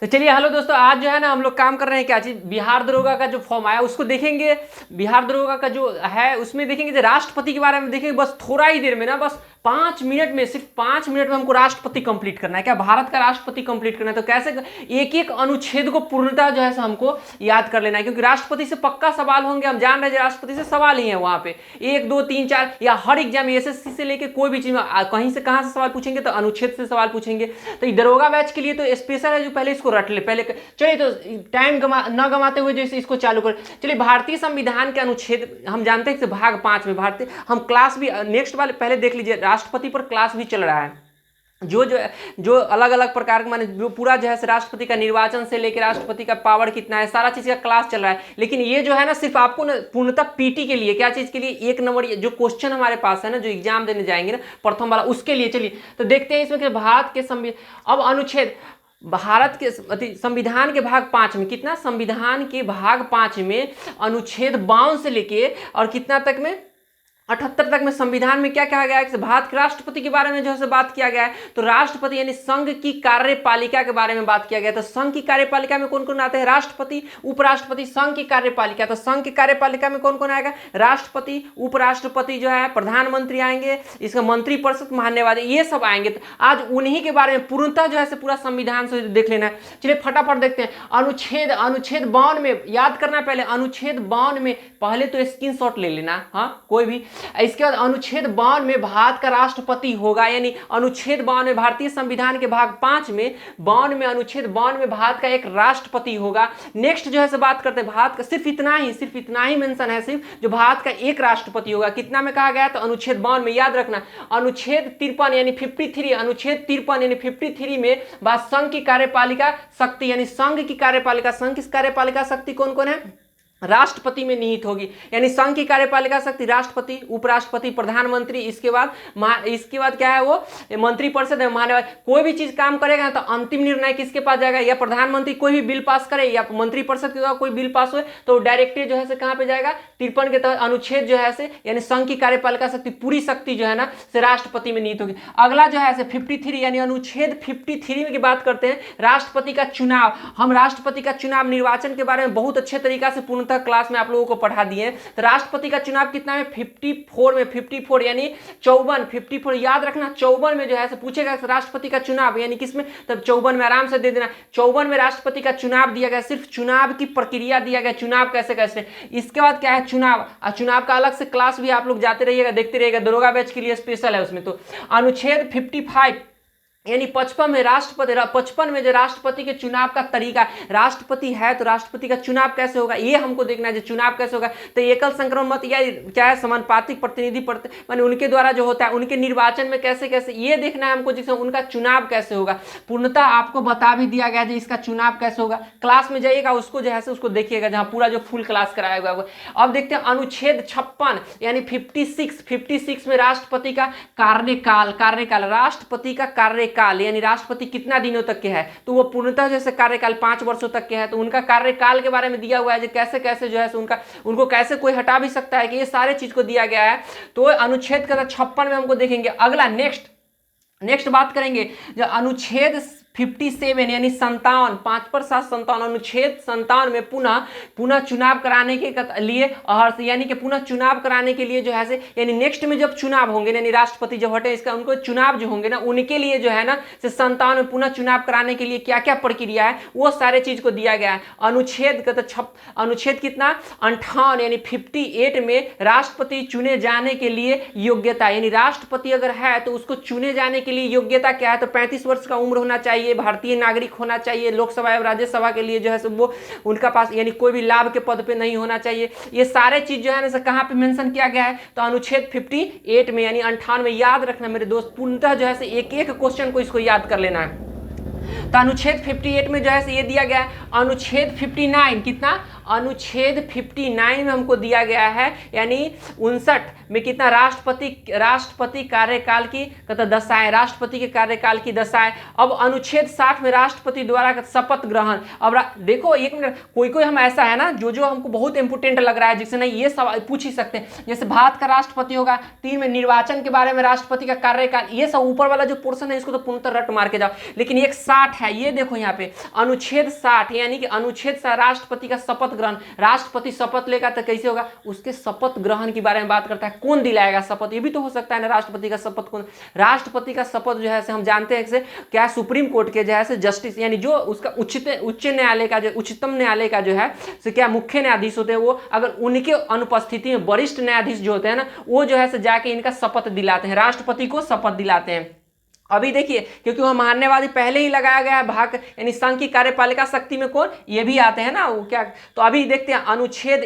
तो चलिए हेलो दोस्तों, आज जो है ना हम लोग काम कर रहे हैं क्या चीज, बिहार दरोगा का जो फॉर्म आया उसको देखेंगे। बिहार दरोगा का जो है उसमें देखेंगे जो राष्ट्रपति के बारे में देखेंगे। बस थोड़ा ही देर में ना, बस 5 मिनट में, सिर्फ 5 मिनट में हमको राष्ट्रपति कंप्लीट करना है। क्या भारत का राष्ट्रपति कंप्लीट करना है, तो कैसे एक एक अनुच्छेद को पूर्णतः जो है हमको याद कर लेना है, क्योंकि राष्ट्रपति से पक्का सवाल होंगे। हम जान रहे हैं राष्ट्रपति से सवाल ही है वहां पे 1 2 3 4, या हर एग्जाम एसएससी से लेके कोई भी चीज में कहीं से कहां से सवाल पूछेंगे तो अनुच्छेद से सवाल पूछेंगे। तो दरोगा बैच के लिए तो स्पेशल है, जो पहले इसको रट ले। पहले चलिए तो टाइम न गवाते हुए जैसे इसको चालू कर। चलिए, भारतीय संविधान के अनुच्छेद हम जानते हैं कि भाग 5 में भारतीय, हम क्लास भी नेक्स्ट वाले पहले देख लीजिए, राष्ट्रपति पर क्लास भी चल रहा है। जो अलग अलग प्रकार के माने जो पूरा जो है राष्ट्रपति का निर्वाचन से लेकर राष्ट्रपति का पावर कितना है, सारा चीज का क्लास चल रहा है। लेकिन ये जो है ना सिर्फ आपको ना पूर्णतः पीटी के लिए, क्या चीज के लिए, 1 नंबर जो क्वेश्चन हमारे पास है ना, जो एग्जाम देने जाएंगे ना प्रथम वाला, उसके लिए। चलिए तो देखते हैं इसमें कि भारत के अब अनुच्छेद, भारत के संविधान के भाग 5 में कितना, संविधान के भाग 5 में अनुच्छेद 52 से लेके और कितना तक में, 78 तक में संविधान में क्या कहा गया है कि भारत के राष्ट्रपति के बारे में जो है बात किया गया है। तो राष्ट्रपति यानी संघ की कार्यपालिका के बारे में बात किया गया। तो संघ की कार्यपालिका में कौन कौन आते हैं, राष्ट्रपति, उपराष्ट्रपति, संघ की कार्यपालिका। तो संघ की कार्यपालिका में कौन कौन आएगा, राष्ट्रपति, उपराष्ट्रपति जो है, प्रधानमंत्री आएंगे, इसका मंत्रिपरिषद, महान्यायवादी, ये सब आएंगे। तो आज उन्हीं के बारे में पूर्णतः जो है पूरा संविधान से देख लेना है। चलिए फटाफट देखते हैं। अनुच्छेद 52 में याद करना है, पहले अनुच्छेद 52 में पहले तो स्क्रीनशॉट ले लेना, हाँ कोई भी। इसके बाद अनुच्छेद 52 में भारत का राष्ट्रपति होगा, यानी अनुच्छेद 52 में भारतीय संविधान के भाग 5 में 52 में अनुच्छेद 52 में भारत का एक राष्ट्रपति होगा। नेक्स्ट जो है बात करते हैं भारत का, सिर्फ इतना ही मेंशन है, सिर्फ जो भारत का एक राष्ट्रपति होगा। कितना में कहा गया, तो अनुच्छेद 52 में, याद रखना। अनुच्छेद 53 यानी 53, अनुच्छेद 53 यानी 53 में बात संघ की कार्यपालिका शक्ति, यानी संघ की कार्यपालिका, संघ की कार्यपालिका शक्ति कौन कौन है, राष्ट्रपति में निहित होगी। यानी संघ की कार्यपालिका शक्ति राष्ट्रपति, उपराष्ट्रपति, प्रधानमंत्री, इसके बाद क्या है वो मंत्रिपरिषद है, महान्यायवादी। कोई भी चीज काम करेगा तो अंतिम निर्णय किसके पास जाएगा, या प्रधानमंत्री कोई भी बिल पास करे या मंत्रिपरिषद के द्वारा कोई बिल पास हुए तो डायरेक्टली जो है कहां पे जाएगा, 53 के तहत अनुच्छेद जो है यानी संघ की कार्यपालिका शक्ति, पूरी शक्ति जो है ना से राष्ट्रपति में निहित होगी। अगला जो है 53 यानी अनुच्छेद 53 की बात करते हैं, राष्ट्रपति का चुनाव। हम राष्ट्रपति का चुनाव निर्वाचन के बारे में बहुत अच्छे तरीका से पूर्णतः क्लास में आप लोगों को पढ़ा दिए। तो राष्ट्रपति का चुनाव कितना में, 54 में, 54 यानी 54 याद रखना। 54 में जो है पूछेगा राष्ट्रपति का चुनाव यानी किसमें, तब 54 में आराम से दे देना। 54 में राष्ट्रपति का चुनाव दिया गया, सिर्फ चुनाव की प्रक्रिया दिया गया, चुनाव कैसे कैसे। इसके बाद क्या है, चुनाव का अलग से क्लास भी आप लोग जाते रहिएगा, देखते रहिएगा, दरोगा बैच के लिए स्पेशल है उसमें। तो अनुच्छेद 55 यानी 55 में राष्ट्रपति, 55 में जो राष्ट्रपति के चुनाव का तरीका, राष्ट्रपति है तो राष्ट्रपति का चुनाव कैसे होगा ये हमको देखना है, जो चुनाव कैसे होगा। तो एकल संक्रमण मत या क्या है, समानुपातिक प्रतिनिधि माने उनके द्वारा जो होता है, उनके निर्वाचन में कैसे कैसे ये देखना है हमको, जिससे उनका चुनाव कैसे होगा। पूर्णतः आपको बता भी दिया गया जो इसका चुनाव कैसे होगा। क्लास में जाइएगा, उसको जो है उसको देखिएगा, जहां पूरा जो फुल क्लास कराया हुआ है। अब देखते हैं अनुच्छेद 56 यानी 56 में राष्ट्रपति का कार्यकाल, राष्ट्रपति का कार्यकाल यानी राष्ट्रपति कितना दिनों तक के है, तो वो पूर्णतः जैसे कार्यकाल 5 वर्षों तक के है। तो उनका कार्यकाल के बारे में दिया हुआ है, जो कैसे कैसे जो है उनको कैसे कोई हटा भी सकता है, कि ये सारे चीज को दिया गया है। तो अनुच्छेद का 56 में हमको देखेंगे। अगला नेक्स्ट बात करेंगे जो अनुच्छेद 57 यानी 57, 5 पर 7 57, अनुच्छेद 57 में पुनः चुनाव कराने के लिए, और यानी कि पुनः चुनाव कराने के लिए जो है यानी नेक्स्ट में जब चुनाव होंगे, यानी राष्ट्रपति जब हटे इसका, उनको चुनाव जो होंगे ना, उनके लिए जो है ना 57 में पुनः चुनाव कराने के लिए क्या क्या प्रक्रिया है, वो सारे चीज को दिया गया है। अनुच्छेद का तो अनुच्छेद कितना, 58 यानी 58 में राष्ट्रपति चुने जाने के लिए योग्यता, यानी राष्ट्रपति अगर है तो उसको चुने जाने के लिए योग्यता क्या है, तो 35 वर्ष का उम्र होना चाहिए, भारतीय नागरिक होना चाहिए, लोकसभा एवं राज्यसभा के लिए जो है वो उनका पास यानी कोई भी लाभ के पद पे नहीं होना चाहिए। ये सारे चीज जो है ना कहां पे मेंशन किया गया है, तो अनुच्छेद 58 में यानी 58 में। याद रखना मेरे दोस्त, पूर्णतः जो है एक एक क्वेश्चन को इसको याद कर लेना है। तो अनुच्छेद 58 में जो है ये दिया गया है। अनुच्छेद 59 कितना, अनुच्छेद 59 में हमको दिया गया है यानी 59 में कितना राष्ट्रपति कार्यकाल की दशाएं, राष्ट्रपति के कार्यकाल की दशाएं। अब अनुच्छेद 60 में राष्ट्रपति द्वारा शपथ ग्रहण। अब देखो एक मिनट, कोई हम ऐसा है ना जो हमको बहुत इंपोर्टेंट लग रहा है, जिससे नहीं ये सवाल पूछ ही सकते हैं। जैसे भारत का राष्ट्रपति होगा, 3 में निर्वाचन के बारे में, राष्ट्रपति का कार्यकाल, ये सब ऊपर वाला जो पोर्शन है इसको तो पूर्णतः रट मार के जाओ। लेकिन एक 60 है, ये देखो यहाँ पे अनुच्छेद 60, यानी कि अनुच्छेद 60 राष्ट्रपति का शपथ ग्रहण। राष्ट्रपति शपथ लेगा तो कैसे होगा, उसके शपथ ग्रहण के बारे में बात करता है। कौन दिलाएगा शपथ, ये भी तो हो सकता है ना, राष्ट्रपति का शपथ कौन। राष्ट्रपति का शपथ जो है हम जानते हैं कि क्या सुप्रीम कोर्ट के जो है जस्टिस, यानी जो उसका उच्च न्यायालय का जो उच्चतम न्यायालय का जो है क्या मुख्य न्यायाधीश होते हैं, वो अगर उनके अनुपस्थिति में वरिष्ठ न्यायाधीश जो होते हैं ना, वो जो है जाके इनका शपथ दिलाते हैं, राष्ट्रपति को शपथ दिलाते हैं। अभी देखिए, क्योंकि वह मान्यवादी पहले ही लगाया गया है, भाग यानी संघ की कार्यपालिका शक्ति में कौन, ये भी आते हैं ना, वो क्या। तो अभी देखते हैं अनुच्छेद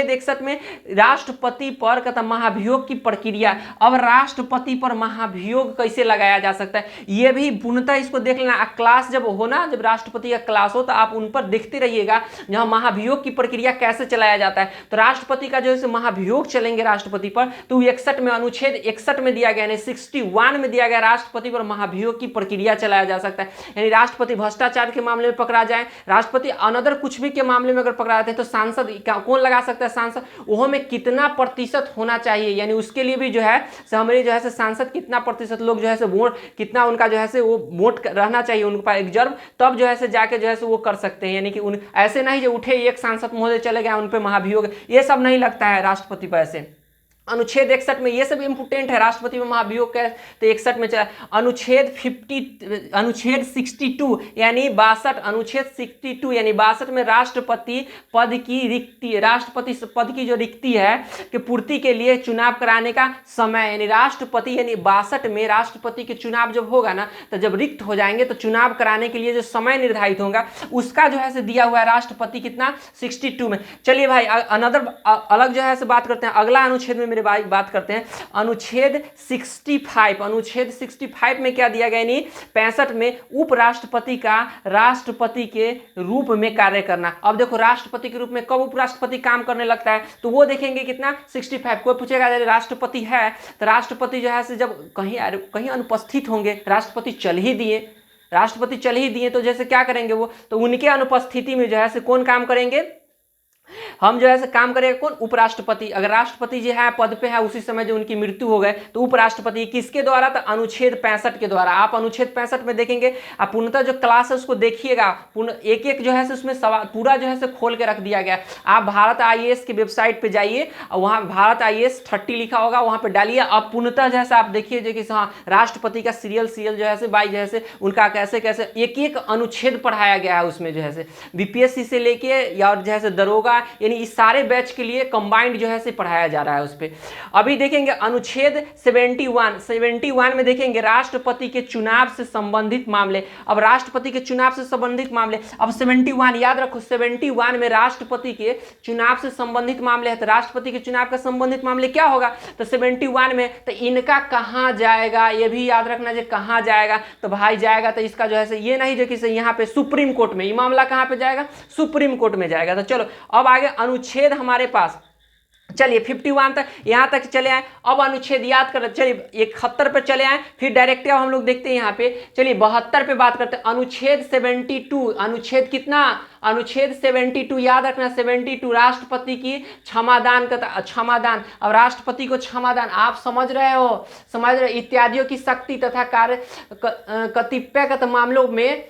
61 में राष्ट्रपति पर कहता महाभियोग की प्रक्रिया। अब राष्ट्रपति पर महाभियोग कैसे लगाया जा सकता है, ये भी पूर्णतः इसको देख लेना। क्लास जब हो ना, जब राष्ट्रपति का क्लास हो तो आप उन पर देखते रहिएगा, जहां महाभियोग की प्रक्रिया कैसे चलाया जाता है। तो राष्ट्रपति का जो है महाभियोग चलेंगे राष्ट्रपति पर, तो 61 में, अनुच्छेद 61 में दिया गया, 61 में दिया गया राष्ट्रपति पर महाभियोग की प्रक्रिया चलाया जा सकता है। यानी राष्ट्रपति भ्रष्टाचार के मामले में पकड़ा जाए, राष्ट्रपति अनदर कुछ भी के मामले में अगर पकड़ा जाते हैं, तो सांसद कौन लगा सकता है, सांसद, वो में कितना प्रतिशत होना चाहिए, यानी उसके लिए भी जो है हमारे जो है सांसद कितना प्रतिशत लोग जो है वोट, कितना उनका जो है वो वोट रहना चाहिए उनके पास रिजर्व, तब जो है जाके जो है वो कर सकते हैं। यानी कि उन ऐसे नहीं जो उठे एक सांसद महोदय चले गए उन पर महाभियोग, ये सब नहीं लगता है राष्ट्रपति पर ऐसे। अनुच्छेद 61 में ये सब इंपोर्टेंट है, राष्ट्रपति में महाभियोग का तो 61 में चला। अनुच्छेद 62 यानी 62, अनुच्छेद 62 यानी 62 में राष्ट्रपति पद की रिक्ति, राष्ट्रपति पद की जो रिक्ति है कि पूर्ति के लिए चुनाव कराने का समय, यानी राष्ट्रपति, यानी 62 में राष्ट्रपति के चुनाव जब होगा ना, तो जब रिक्त हो जाएंगे तो चुनाव कराने के लिए जो समय निर्धारित होगा उसका जो है दिया हुआ है राष्ट्रपति कितना, 62 में। चलिए भाई अनदर अलग जो है बात करते हैं, अगला अनुच्छेद में मेरे भाई बात करते हैं अनुच्छेद 65। अनुच्छेद 65 में क्या दिया गया, यानी 65 में उपराष्ट्रपति का राष्ट्रपति के रूप में कार्य करना। अब देखो राष्ट्रपति के रूप में कब उपराष्ट्रपति काम करने लगता है, तो वो देखेंगे कितना, 65। कोई पूछेगा राष्ट्रपति है तो राष्ट्रपति जो है जब कहीं अनुपस्थित होंगे, राष्ट्रपति चल ही दिए तो जैसे क्या करेंगे वो, तो उनके अनुपस्थिति में जो है कौन काम करेंगे, हम जो है काम करेंगे कौन, उपराष्ट्रपति। अगर राष्ट्रपति जी है पद पे है, उसी समय जो उनकी मृत्यु हो गए तो उपराष्ट्रपति किसके द्वारा, तो अनुच्छेद 65 के द्वारा। आप अनुच्छेद 65 में देखेंगे, आप पूर्णतः जो क्लास है उसको देखिएगा, एक एक जो है उसमें सवाल पूरा जो है खोल के रख दिया गया। आप भारत IAS की वेबसाइट पे जाइए और वहाँ भारत IAS 30 लिखा होगा, वहाँ पे डालिए। अब पूर्णतः जो है आप देखिए जो कि हाँ राष्ट्रपति का सीरियल जो है बाई जो है उनका कैसे कैसे एक एक अनुच्छेद पढ़ाया गया है उसमें जो है BPSC से लेके या जो है दरोगा, यानी इस सारे बैच के लिए कंबाइंड जो है पढ़ाया जा रहा है उस पे। अभी देखेंगे अनुच्छेद 71 में देखेंगे राष्ट्रपति के चुनाव से संबंधित मामले। अब राष्ट्रपति के चुनाव से संबंधित मामले, अब 71 याद रखो, 71 में राष्ट्रपति के चुनाव से संबंधित मामले है। तो राष्ट्रपति के चुनाव का संबंधित मामले क्या होगा, तो 71 में, तो इनका कहां जाएगा ये भी याद रखना, जो कहां जाएगा, तो भाई जाएगा तो इसका जो है ये नहीं जो कि यहाँ पे सुप्रीम कोर्ट में, ये मामला कहां पे जाएगा, सुप्रीम कोर्ट में जाएगा। तो चलो अब आगे अनुच्छेद हमारे पास, चलिए 51 तक यहाँ तक चले आए। अब अनुच्छेद याद कर, चलिए 71 पे चले आए, फिर डायरेक्ट अब हम लोग देखते हैं यहाँ पे, चलिए 72 पे बात करते हैं। अनुच्छेद 72, अनुच्छेद कितना, अनुच्छेद 72 याद रखना, 72 राष्ट्रपति की क्षमादान का, क्षमादान। अब राष्ट्रपति को क्षमादान आप समझ रहे हो, इत्यादियों की शक्ति तथा कार्य कतिपय मामलों में,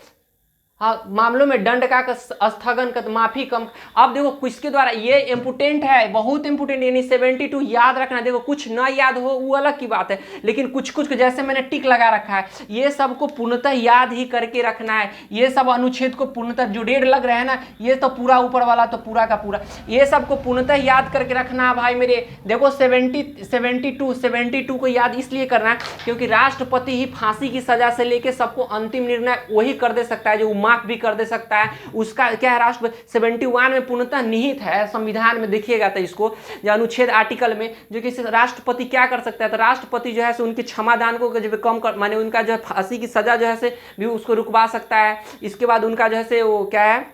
हाँ मामलों में दंड का स्थगन का माफी कम। अब देखो किसके द्वारा, ये इंपोर्टेंट है, बहुत इंपोर्टेंट, यानी 72 याद रखना। देखो कुछ ना याद हो वो अलग की बात है, लेकिन कुछ जैसे मैंने टिक लगा रखा है, ये सबको पूर्णतः याद ही करके रखना है। ये सब अनुच्छेद को पूर्णतः जो डेढ़ लग रहे हैं ना, ये तो पूरा ऊपर वाला तो पूरा का पूरा, ये सबको पूर्णतः याद करके रखना है भाई मेरे। देखो 72 को याद इसलिए करना है क्योंकि राष्ट्रपति ही फांसी की सजा से लेके सबको अंतिम निर्णय वही कर दे सकता है, जो माफ भी कर दे सकता है। उसका क्या है, राष्ट्र 71 में पूर्णतः निहित है संविधान में, देखिएगा तो इसको जो अनुच्छेद आर्टिकल में, जो कि राष्ट्रपति क्या कर सकता है, तो राष्ट्रपति जो है उनके क्षमादान को जब कम कर, माने उनका जो है फांसी की सजा जो है भी उसको रुकवा सकता है। इसके बाद उनका जो है वो क्या है,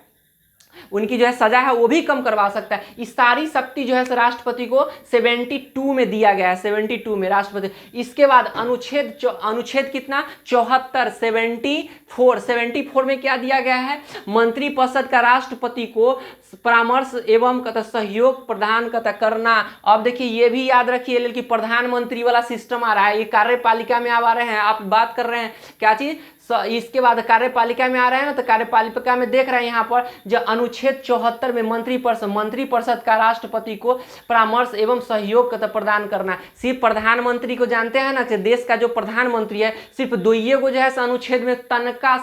उनकी जो है सजा है वो भी कम करवा सकता है। इस सारी शक्ति जो है राष्ट्रपति को 72 में दिया गया है, 72 में राष्ट्रपति। इसके बाद अनुच्छेद कितना 74, 74 में क्या दिया गया है, मंत्रिपरिषद का राष्ट्रपति को परामर्श एवं सहयोग प्रदान करना। अब देखिए ये भी याद रखिए कि प्रधानमंत्री वाला सिस्टम आ रहा है, ये कार्यपालिका में आ रहे हैं, आप बात कर रहे हैं क्या चीज, इसके बाद कार्यपालिका में आ रहे हैं ना, तो कार्यपालिका में देख रहे हैं यहाँ पर जो अनुच्छेद 74 में मंत्रिपरिषद का राष्ट्रपति को परामर्श एवं सहयोग प्रदान करना। सिर्फ प्रधानमंत्री को जानते हैं ना कि देश का जो प्रधानमंत्री है सिर्फ दो को जो है अनुच्छेद में तनका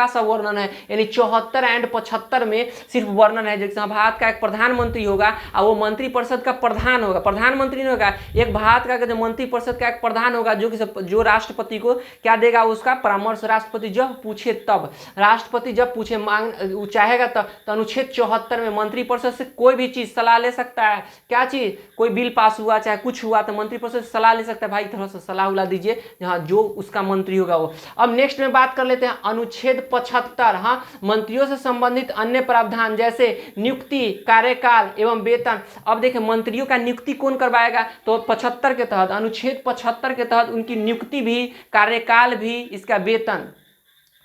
सा वर्णन है, यानी 74 एंड 75 में सिर्फ वर्णन है। जैसे भारत का एक प्रधानमंत्री होगा और वो मंत्रिपरिषद का प्रधान होगा, प्रधानमंत्री नहीं होगा, एक भारत का जो मंत्रिपरिषद का एक प्रधान होगा जो राष्ट्रपति को क्या देगा, उसका परामर्श। राष्ट्रपति जब पूछे तब, राष्ट्रपति जब पूछे मांग चाहेगा तब। तो अनुच्छेद 74 में मंत्रिपरिषद से कोई भी चीज सलाह ले सकता है, क्या चीज, कोई बिल पास हुआ चाहे कुछ हुआ तो मंत्रिपरिषद से सलाह ले सकता है, भाई थोड़ा सा सलाह उला दीजिए, हाँ जो उसका मंत्री होगा वो। अब नेक्स्ट में बात कर लेते हैं अनुच्छेद 75, हाँ मंत्रियों से संबंधित अन्य प्रावधान जैसे नियुक्ति, कार्यकाल एवं वेतन। अब देखिए मंत्रियों का नियुक्ति कौन करवाएगा, तो 75 के तहत, अनुच्छेद 75 के तहत उनकी नियुक्ति भी, कार्यकाल भी, इसका वेतन,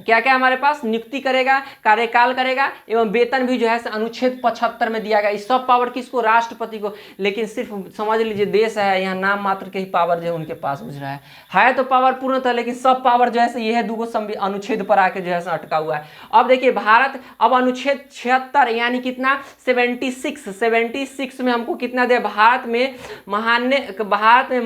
क्या क्या हमारे पास नियुक्ति करेगा, कार्यकाल करेगा एवं वेतन भी जो है अनुच्छेद 75 में दिया गया। इस सब पावर किसको, राष्ट्रपति को। लेकिन सिर्फ समझ लीजिए देश है यहाँ नाम मात्र के ही पावर जो है उनके पास बुझ रहा है तो पावर पूर्ण था, लेकिन सब पावर जो है ये है दूगो अनुच्छेद पर आके जो है अटका हुआ है। अब देखिए भारत, अब अनुच्छेद 76 यानी कितना 76 में हमको कितना दे, भारत में महान्यवादी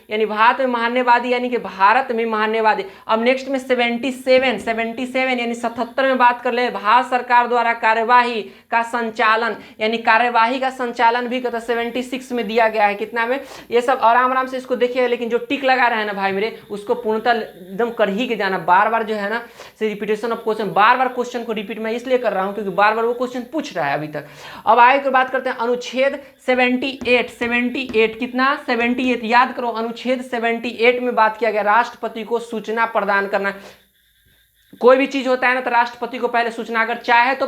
यानी भारत में महान्यवादी यानी कि भारत में महान्यवादी। अब नेक्स्ट में 77 यानी 77 में बात कर ले, भारत सरकार द्वारा कार्यवाही का संचालन, यानी कार्यवाही का संचालन भी 76 में दिया गया है। कितना में, ये सब आराम से इसको देखिए, लेकिन जो टिक लगा रहे हैं ना भाई मेरे, उसको पूर्णतः एकदम कर ही के जाना। बार बार जो है ना repetition of question, bar bar question को रिपीट मैं इसलिए कर रहा हूं क्योंकि बार बार वो क्वेश्चन पूछ रहा है अभी तक। अब आगे की बात करते हैं अनुच्छेद 78 कितना 78, याद करो अनुच्छेद 78 में बात किया गया राष्ट्रपति को सूचना प्रदान करना। कोई भी चीज होता है ना तो राष्ट्रपति को पहले सूचना, अगर चाहे तो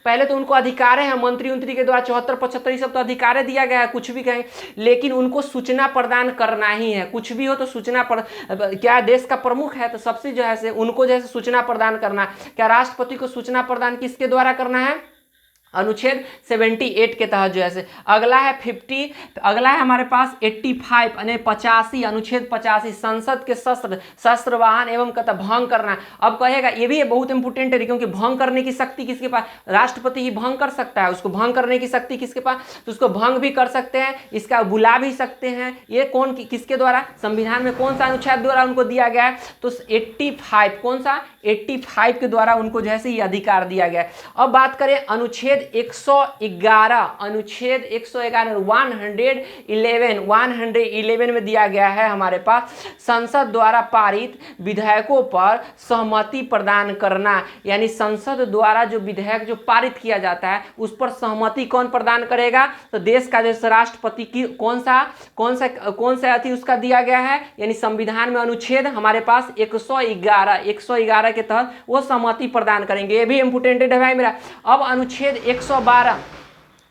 पहले तो उनको अधिकार है, मंत्री के द्वारा 74-75 सब तो अधिकार दिया गया है, कुछ भी कहें, लेकिन उनको सूचना प्रदान करना ही है। कुछ भी हो तो सूचना क्या देश का प्रमुख है तो सबसे जो है उनको जैसे सूचना प्रदान करना। क्या राष्ट्रपति को सूचना प्रदान किसके द्वारा करना है, अनुच्छेद 78 के तहत जो है। अगला है 50, अगला है हमारे पास 85 यानी 85, अनुच्छेद 85 संसद के शस्त्र वाहन एवं भंग करना। अब कहेगा ये भी बहुत इंपोर्टेंट है क्योंकि भंग करने की शक्ति किसके पास, राष्ट्रपति ही भंग कर सकता है। उसको भंग करने की शक्ति किसके पास, तो उसको भंग भी कर सकते हैं, इसका बुला भी सकते हैं। ये कौन किसके द्वारा, संविधान में कौन सा अनुच्छेद द्वारा उनको दिया गया है, तो 85, कौन सा 85 के द्वारा उनको जो है ये अधिकार दिया गया है। अब बात करें अनुच्छेद 111, अनुच्छेद 111 में दिया गया है हमारे पास संसद द्वारा पारित विधेयकों पर सहमति प्रदान करना। यानी संसद द्वारा जो विधेयक जो पारित किया जाता है उस पर सहमति कौन प्रदान करेगा, तो देश का जैसे राष्ट्रपति की कौन सा अति उसका दिया गया है। यानी संविधान में अनुच्छेद हमारे पास 111 के तहत वो सहमति प्रदान करेंगे। ये भी इंपोर्टेंट है भाई मेरा। अब अनुच्छेद 112,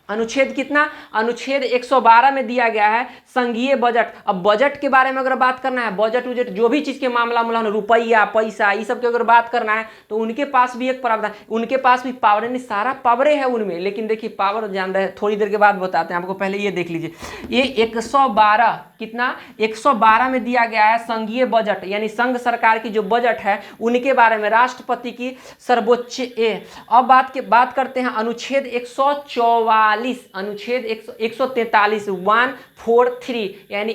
अनुच्छेद कितना, अनुच्छेद 112 में दिया गया है संघीय बजट। अब बजट के बारे में अगर बात करना है, बजट उजट जो भी चीज के मामला रुपया पैसा ये सब के अगर बात करना है तो उनके पास भी एक प्रावधान, उनके पास भी पावर, नहीं सारा पावरे है उनमें। लेकिन देखिए पावर जान रहे हैं, थोड़ी देर के बाद बताते हैं आपको, पहले ये देख लीजिए। ये 112 कितना 112 में दिया गया है संघीय बजट, यानी संघ सरकार की जो बजट है उनके बारे में, राष्ट्रपति की सर्वोच्च अब बात करते हैं अनुच्छेद 144, अनुच्छेद 143 143 यानी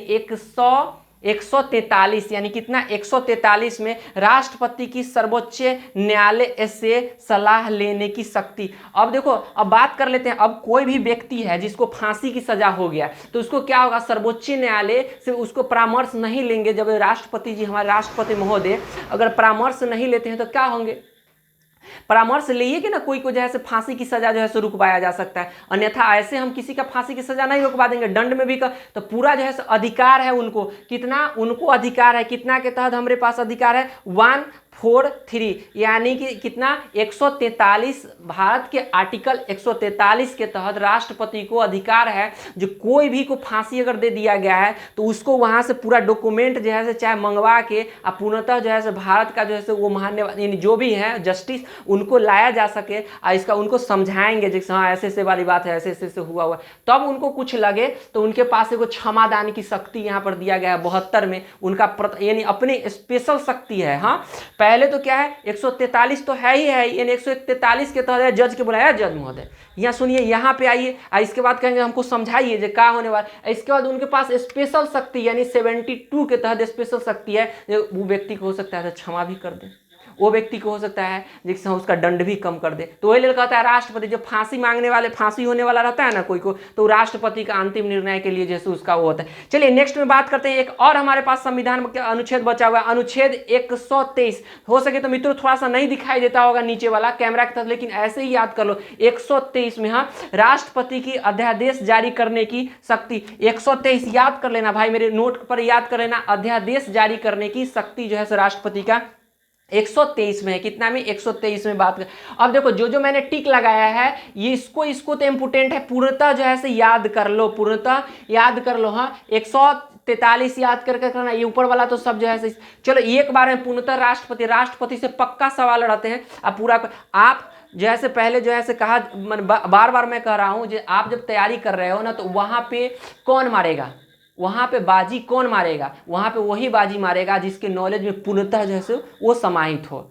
143 यानी कितना 143 में राष्ट्रपति की सर्वोच्च न्यायालय से सलाह लेने की शक्ति। अब देखो, अब बात कर लेते हैं, अब कोई भी व्यक्ति है जिसको फांसी की सजा हो गया तो उसको क्या होगा, सर्वोच्च न्यायालय से उसको परामर्श नहीं लेंगे। जब राष्ट्रपति जी, हमारे राष्ट्रपति महोदय अगर परामर्श नहीं लेते हैं तो क्या होंगे, परामर्श लिए कि ना कोई को जो है फांसी की सजा जो है रुकवाया जा सकता है। अन्यथा ऐसे हम किसी का फांसी की सजा नहीं रुकवा देंगे, दंड में भी तो पूरा जो है अधिकार है उनको। कितना उनको अधिकार है, कितना के तहत हमारे पास अधिकार है 43 यानी कि कितना 143 भारत के आर्टिकल 143 के तहत राष्ट्रपति को अधिकार है जो कोई भी को फांसी अगर दे दिया गया है तो उसको वहां से पूरा डॉक्यूमेंट जो है से चाहे मंगवा के पूर्णतः जो है से भारत का जो है से वो मान्य जो भी है जस्टिस उनको लाया जा सके और इसका उनको समझाएंगे जैसे हाँ ऐसे ऐसे वाली बात है, ऐसे ऐसे हुआ हुआ, तब उनको कुछ लगे तो उनके पास एक क्षमादान की शक्ति यहाँ पर दिया गया है 72 में उनका यानी अपनी स्पेशल शक्ति है। हाँ पहले तो क्या है 143 तो है ही है, यानी 143 के तहत जज के बुलाया, जज महोदय यहाँ सुनिए यहाँ पे आइए, इसके बाद कहेंगे हमको समझाइए जो क्या होने वाला। इसके बाद उनके पास स्पेशल शक्ति यानी 72 के तहत स्पेशल शक्ति है, वो व्यक्ति को हो सकता है क्षमा भी कर दे, वो व्यक्ति को हो सकता है जिससे उसका दंड भी कम कर दे। तो वही लिए कहता है राष्ट्रपति जब फांसी मांगने वाले फांसी होने वाला रहता है ना कोई को, तो राष्ट्रपति का अंतिम निर्णय के लिए जैसे उसका वो होता है। चलिए नेक्स्ट में बात करते हैं, एक और हमारे पास संविधान का अनुच्छेद बचा हुआ है, अनुच्छेद 123। हो सके तो मित्रों थोड़ा सा नहीं दिखाई देता होगा नीचे वाला कैमरा के तहत, लेकिन ऐसे ही याद कर लो 123 में हाँ राष्ट्रपति की अध्यादेश जारी करने की शक्ति। 123 याद कर लेना भाई, मेरे नोट पर याद कर लेना, अध्यादेश जारी करने की शक्ति जो है राष्ट्रपति का 123 में है। कितना में 123 में बात कर। अब देखो जो मैंने टिक लगाया है ये इसको तो इम्पोर्टेंट है, पूर्णतः जो है से याद कर लो, पूर्णतः याद कर लो। हाँ 143 याद करके करना, ये ऊपर वाला तो सब जो है से। चलो एक बार में पूर्णतः राष्ट्रपति से पक्का सवाल लड़ाते हैं। अब पूरा आप जैसे पहले जो है कहा, बार बार मैं कह रहा हूं जो आप जब तैयारी कर रहे हो ना तो वहां पे कौन मारेगा, वहां पे बाजी कौन मारेगा, वहां पे वही बाजी मारेगा जिसके नॉलेज में पूर्णतः जो है वो समाहित हो।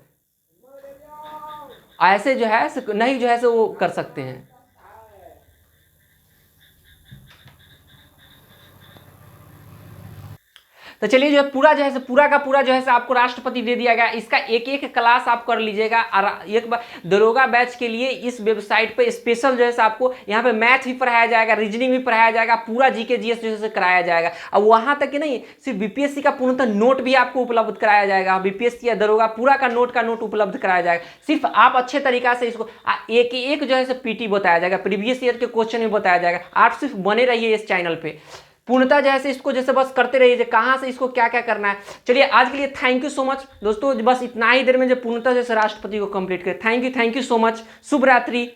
ऐसे जो है नहीं जो है वो कर सकते हैं। तो चलिए जो है पूरा जो है पूरा का पूरा जो है आपको राष्ट्रपति दे दिया गया, इसका एक एक क्लास आप कर लीजिएगा। और एक बार दरोगा बैच के लिए इस वेबसाइट पे स्पेशल जो है आपको यहाँ पे मैथ भी पढ़ाया जाएगा, रीजनिंग भी पढ़ाया जाएगा, पूरा जीके जीएस जो है कराया जाएगा। अब वहां तक कि नहीं सिर्फ बीपीएससी का पूर्णतः नोट भी आपको उपलब्ध कराया जाएगा, बीपीएससी या दरोगा पूरा का नोट उपलब्ध कराया जाएगा। सिर्फ आप अच्छे तरीका से इसको एक एक जो है पीटी बताया जाएगा, प्रीवियस ईयर के क्वेश्चन भी बताया जाएगा। आप सिर्फ बने रहिए इस चैनल पे, पूर्णतः जैसे इसको जैसे बस करते रहिए कहाँ से इसको क्या क्या करना है। चलिए आज के लिए थैंक यू सो मच दोस्तों, बस इतना ही देर में जो पूर्णतः जैसे राष्ट्रपति को कंप्लीट करें। थैंक यू सो मच, शुभ रात्रि।